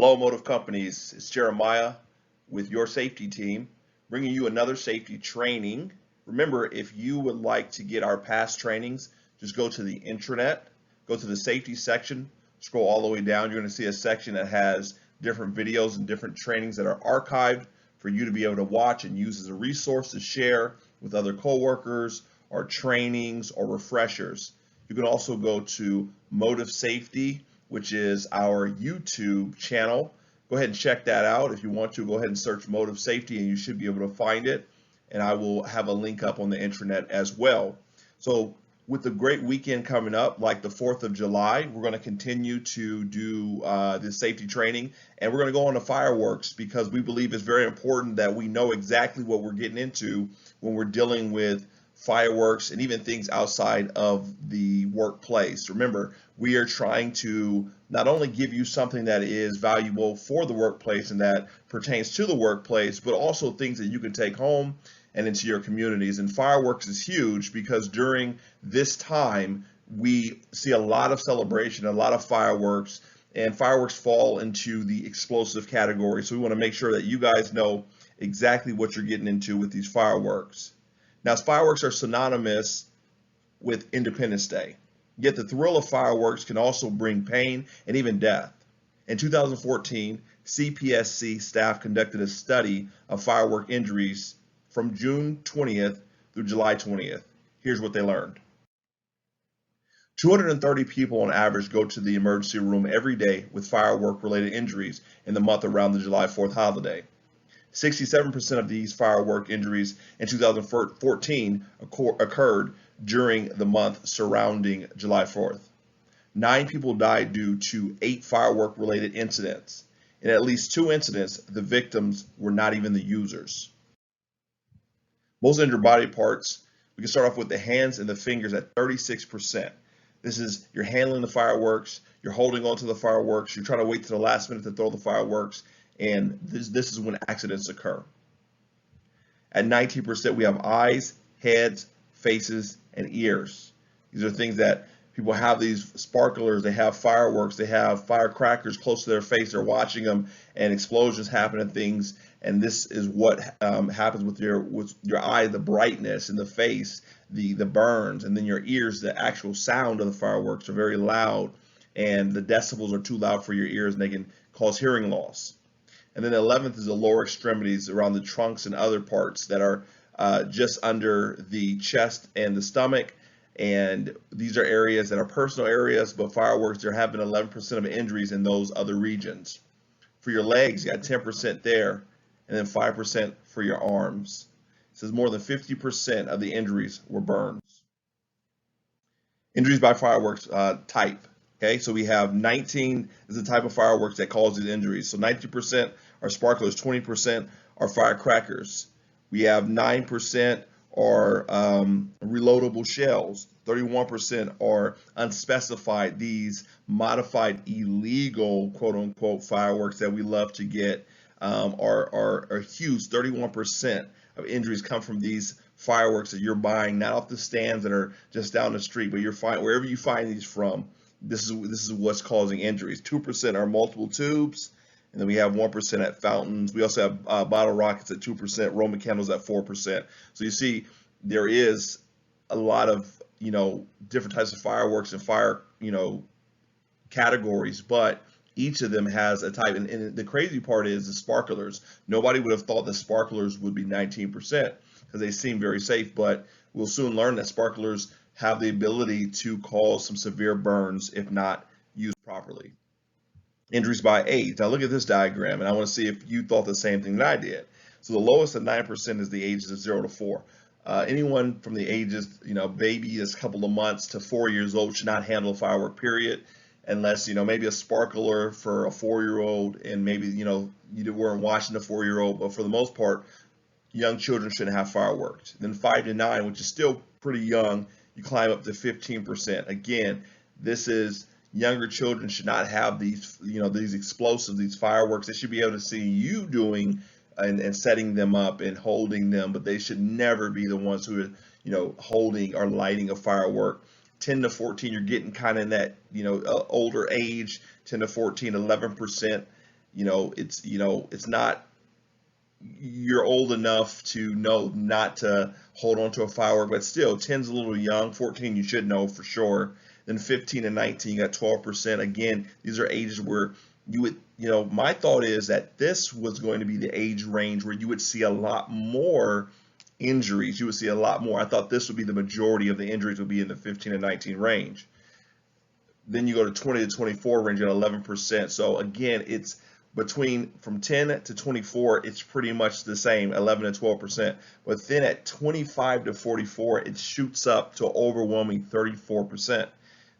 Hello, Motive Companies. It's Jeremiah with your safety team, bringing you another safety training. Remember, if you would like to get our past trainings, just go to the intranet, go to the safety section, scroll all the way down. You're going to see a section that has different videos and different trainings that are archived for you to be able to watch and use as a resource to share with other coworkers or trainings or refreshers. You can also go to Motive Safety, which is our YouTube channel. Go ahead and check that out. If you want to, go ahead and search Motive Safety and you should be able to find it. And I will have a link up on the intranet as well. So with the great weekend coming up, like the 4th of July, we're going to continue to do this safety training. And we're going to go on to fireworks because we believe it's very important that we know exactly what we're getting into when we're dealing with fireworks and even things outside of the workplace. Remember, we are trying to not only give you something that is valuable for the workplace and that pertains to the workplace, but also things that you can take home and into your communities. And fireworks is huge because during this time, we see a lot of celebration, a lot of fireworks, and fireworks fall into the explosive category. So we want to make sure that you guys know exactly what you're getting into with these fireworks. Now, fireworks are synonymous with Independence Day, yet the thrill of fireworks can also bring pain and even death. In 2014, CPSC staff conducted a study of firework injuries from June 20th through July 20th. Here's what they learned. 230 people on average go to the emergency room every day with firework-related injuries in the month around the July 4th holiday. 67% of these firework injuries in 2014 occurred during the month surrounding July 4th. 9 people died due to 8 firework-related incidents. In at least 2 incidents, the victims were not even the users. Most injured body parts, we can start off with the hands and the fingers at 36%. This is you're handling the fireworks, you're holding on to the fireworks, you're trying to wait to the last minute to throw the fireworks, and this is when accidents occur. At 19%, we have eyes, heads, faces, and ears. These are things that people have these sparklers, they have fireworks, they have firecrackers close to their face, they're watching them, and explosions happen and things. And this is what happens with your eye, the brightness, and the face, the burns, and then your ears, the actual sound of the fireworks are very loud, and the decibels are too loud for your ears, and they can cause hearing loss. And then the 11th is the lower extremities around the trunks and other parts that are just under the chest and the stomach. And these are areas that are personal areas, but fireworks, there have been 11% of injuries in those other regions. For your legs, you got 10% there, and then 5% for your arms. It says more than 50% of the injuries were burns. Injuries by fireworks type. Okay, so we have 19 is the type of fireworks that causes injuries. So 90% are sparklers, 20% are firecrackers. We have 9% are reloadable shells, 31% are unspecified, these modified illegal quote unquote fireworks that we love to get are huge. 31% of injuries come from these fireworks that you're buying, not off the stands that are just down the street, but wherever you find these from. This is what's causing injuries. 2% are multiple tubes, and then we have 1% at fountains. We also have bottle rockets at 2%, Roman candles at 4%. So you see, there is a lot of different types of fireworks and fire categories, but each of them has a type. And the crazy part is the sparklers. Nobody would have thought that sparklers would be 19% because they seem very safe, but we'll soon learn that sparklers have the ability to cause some severe burns if not used properly. Injuries by age. Now look at this diagram, and I want to see if you thought the same thing that I did. So the lowest at 9% is the ages of 0 to 4. Anyone from the ages, baby is a couple of months to 4 years old should not handle a firework, period, unless, maybe a sparkler for a 4-year-old, and maybe, you weren't watching the 4-year-old, but for the most part, young children shouldn't have fireworks. Then 5 to 9, which is still pretty young, you climb up to 15%. Again, this is younger children should not have these, these explosives, these fireworks. They should be able to see you doing and setting them up and holding them, but they should never be the ones who are, holding or lighting a firework. 10 to 14, you're getting kind of in that, older age, 10 to 14, 11%. it's not, you're old enough to know not to hold on to a firework, but still, 10's a little young. 14, you should know for sure. Then 15 and 19, you got 12%. Again, these are ages where you would, my thought is that this was going to be the age range where you would see a lot more injuries. You would see a lot more. I thought this would be the majority of the injuries would be in the 15 and 19 range. Then you go to 20 to 24 range at 11%. So again, it's from 10 to 24, it's pretty much the same, 11 to 12%. But then at 25 to 44, it shoots up to overwhelming 34%.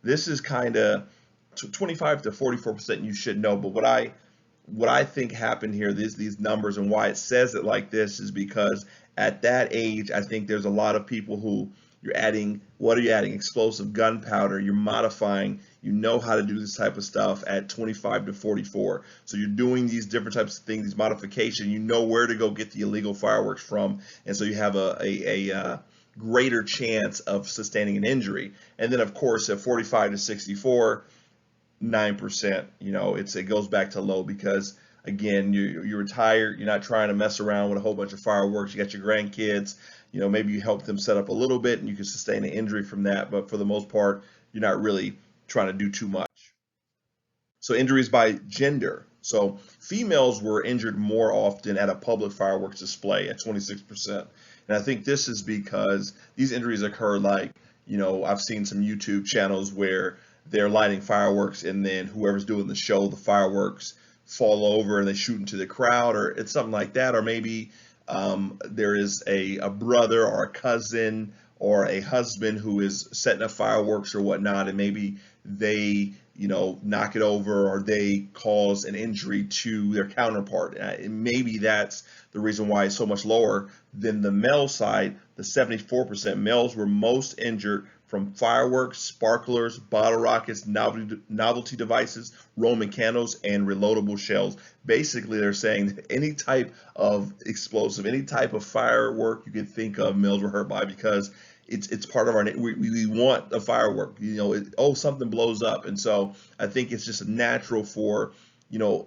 This is kind of 25 to 44%. You should know, but what I think happened here, these numbers and why it says it like this is because at that age, I think there's a lot of people who you're adding, what are you adding? Explosive gunpowder, you're modifying, you know how to do this type of stuff at 25 to 44. So you're doing these different types of things, these modifications, you know where to go get the illegal fireworks from. And so you have a greater chance of sustaining an injury. And then of course at 45 to 64, 9%, it goes back to low because again, you're retired, you're not trying to mess around with a whole bunch of fireworks, you got your grandkids, maybe you help them set up a little bit and you can sustain an injury from that, but for the most part, you're not really trying to do too much. So injuries by gender. So females were injured more often at a public fireworks display at 26%. And I think this is because these injuries occur I've seen some YouTube channels where they're lighting fireworks and then whoever's doing the show, the fireworks fall over and they shoot into the crowd, or it's something like that. Or maybe there is a brother or a cousin or a husband who is setting up fireworks or whatnot, and maybe they knock it over or they cause an injury to their counterpart. And maybe that's the reason why it's so much lower than the male side. The 74% males were most injured from fireworks, sparklers, bottle rockets, novelty devices, Roman candles, and reloadable shells. Basically, they're saying that any type of explosive, any type of firework you can think of, males were hurt by because it's part of our, we want a firework, something blows up. And so I think it's just natural for,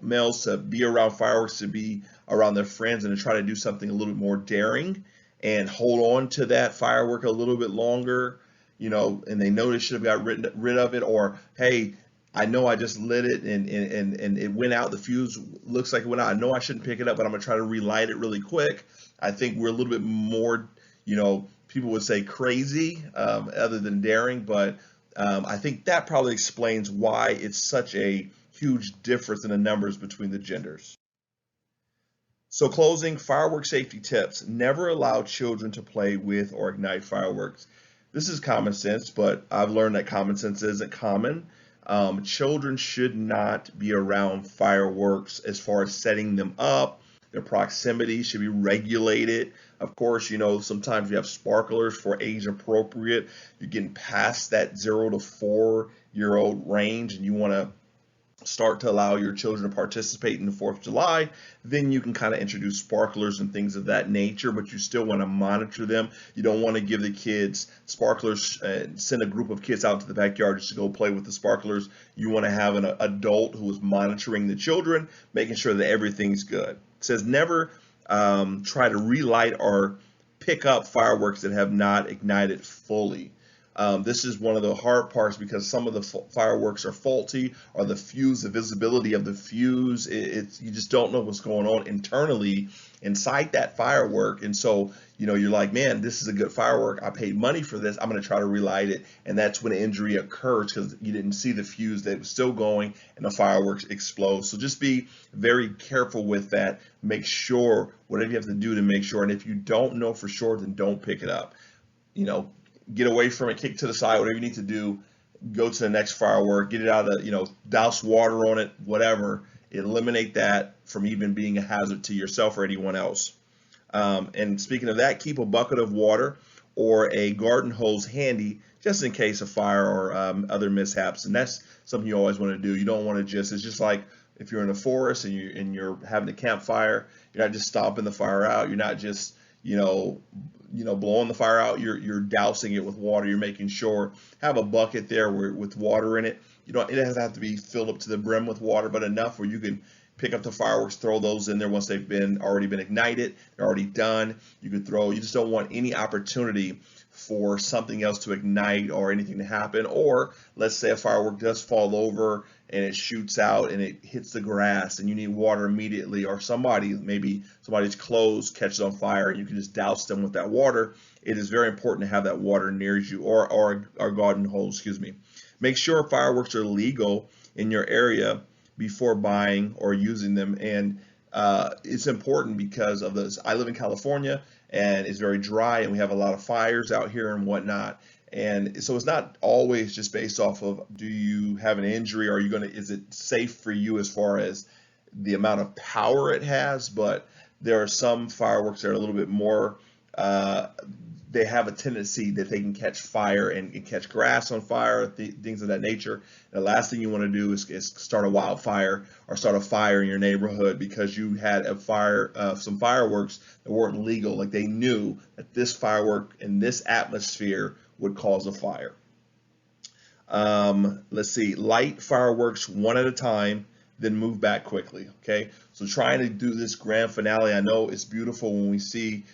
males to be around fireworks, to be around their friends and to try to do something a little bit more daring and hold on to that firework a little bit longer, and they know they should have got rid of it, or, hey, I know I just lit it and it went out, the fuse looks like it went out. I know I shouldn't pick it up, but I'm gonna try to relight it really quick. I think we're a little bit more, people would say crazy, other than daring, but I think that probably explains why it's such a huge difference in the numbers between the genders. So closing, firework safety tips. Never allow children to play with or ignite fireworks. This is common sense, but I've learned that common sense isn't common. Children should not be around fireworks as far as setting them up. Their proximity should be regulated. Of course, sometimes you have sparklers for age appropriate. You're getting past that 0 to 4-year-old range and you want to start to allow your children to participate in the 4th of July, then you can kind of introduce sparklers and things of that nature, but you still want to monitor them. You don't want to give the kids sparklers and send a group of kids out to the backyard just to go play with the sparklers. You want to have an adult who is monitoring the children, making sure that everything's good. It says never try to relight or pick up fireworks that have not ignited fully. This is one of the hard parts because some of the fireworks are faulty, or the fuse, the visibility of the fuse, you just don't know what's going on internally inside that firework. And so, you're like, man, this is a good firework. I paid money for this. I'm going to try to relight it. And that's when an injury occurs because you didn't see the fuse that was still going and the fireworks explode. So just be very careful with that. Make sure whatever you have to do to make sure. And if you don't know for sure, then don't pick it up. Get away from it, kick to the side, whatever you need to do, go to the next firework, get it out of, douse water on it, whatever, eliminate that from even being a hazard to yourself or anyone else. And speaking of that, keep a bucket of water or a garden hose handy just in case of fire or other mishaps. And that's something you always want to do. You don't want to it's just like if you're in a forest and you're having a campfire, you're not just stomping the fire out, you're not just, blowing the fire out, you're dousing it with water. You're making sure, have a bucket there with water in it. It doesn't have to be filled up to the brim with water, but enough where you can pick up the fireworks, throw those in there once they've already been ignited, they're already done. You could throw, you just don't want any opportunity for something else to ignite or anything to happen. Or let's say a firework does fall over and it shoots out and it hits the grass and you need water immediately, or maybe somebody's clothes catches on fire and you can just douse them with that water. It is very important to have that water near you, or garden hose, excuse me. Make sure fireworks are legal in your area before buying or using them. And it's important because of this. I live in California and it's very dry and we have a lot of fires out here and whatnot. And so it's not always just based off of, do you have an injury, or is it safe for you as far as the amount of power it has? But there are some fireworks that are a little bit more, they have a tendency that they can catch fire and catch grass on fire, things of that nature. And the last thing you want to do is start a wildfire or start a fire in your neighborhood because you had a fire, some fireworks that weren't legal. Like they knew that this firework in this atmosphere would cause a fire. Let's see, light fireworks one at a time, then move back quickly. Okay, so trying to do this grand finale, I know it's beautiful when we see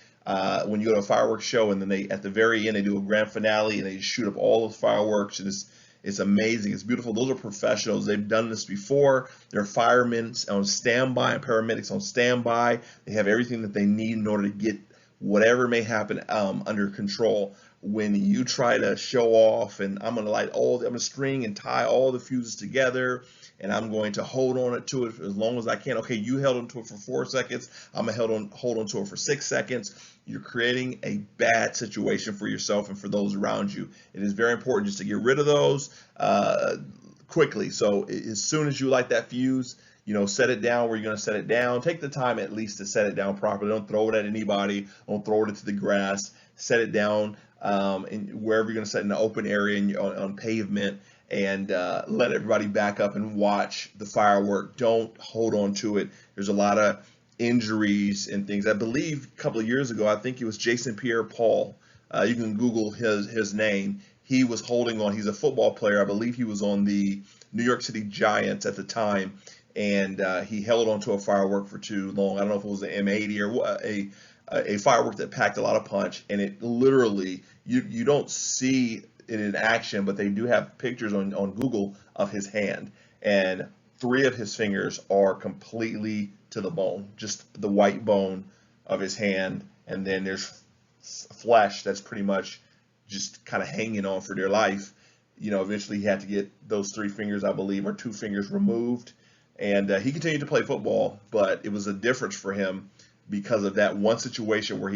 when you go to a fireworks show and then they at the very end they do a grand finale and they shoot up all those fireworks, and it's amazing, it's beautiful. Those are professionals, they've done this before. They're firemen on standby and paramedics on standby. They have everything that they need in order to get whatever may happen under control. When you try to show off and I'm gonna string and tie all the fuses together and I'm going to hold on to it as long as I can. Okay, you held on to it for 4 seconds. I'm gonna hold on to it for 6 seconds. You're creating a bad situation for yourself and for those around you. It is very important just to get rid of those quickly. So as soon as you light that fuse, set it down where you're going to set it down. Take the time at least to set it down properly. Don't throw it at anybody. Don't throw it into the grass. Set it down wherever you're going to set in the open area on pavement, and let everybody back up and watch the firework. Don't hold on to it. There's a lot of injuries and things. I believe a couple of years ago, I think it was Jason Pierre-Paul. You can Google his name. He was holding on. He's a football player. I believe he was on the New York City Giants at the time, and he held on to a firework for too long. I don't know if it was an M80 or a firework that packed a lot of punch, and it literally, you don't see it in action, but they do have pictures on Google of his hand, and 3 of his fingers are completely to the bone, just the white bone of his hand, and then there's flesh that's pretty much just kind of hanging on for dear life. Eventually he had to get those 3 fingers, I believe, or 2 fingers removed, and he continued to play football, but it was a difference for him because of that one situation where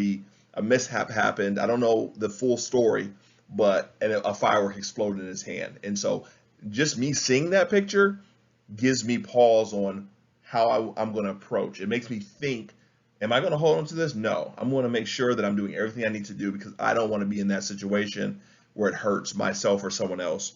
a mishap happened. I don't know the full story, but a firework exploded in his hand. And so just me seeing that picture gives me pause on how I'm going to approach. It makes me think, am I going to hold on to this? No, I'm going to make sure that I'm doing everything I need to do because I don't want to be in that situation where it hurts myself or someone else.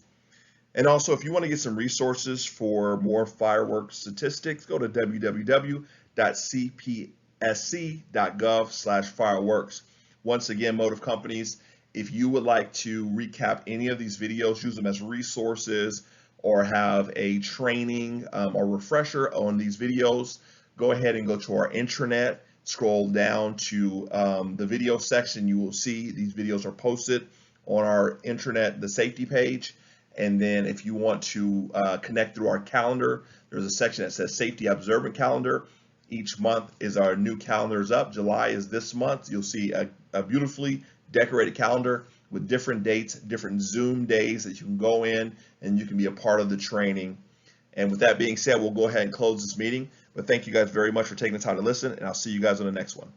And also, if you want to get some resources for more fireworks statistics, go to www.cpsc.gov/fireworks. Once again, Motive Companies, if you would like to recap any of these videos, use them as resources, or have a training or refresher on these videos, go ahead and go to our intranet, scroll down to the video section. You will see these videos are posted on our intranet, the safety page. And then if you want to connect through our calendar, there's a section that says Safety Observant Calendar. Each month is our new calendars up. July is this month. You'll see a beautifully decorated calendar with different dates, different Zoom days that you can go in and you can be a part of the training. And with that being said, we'll go ahead and close this meeting. But thank you guys very much for taking the time to listen, and I'll see you guys on the next one.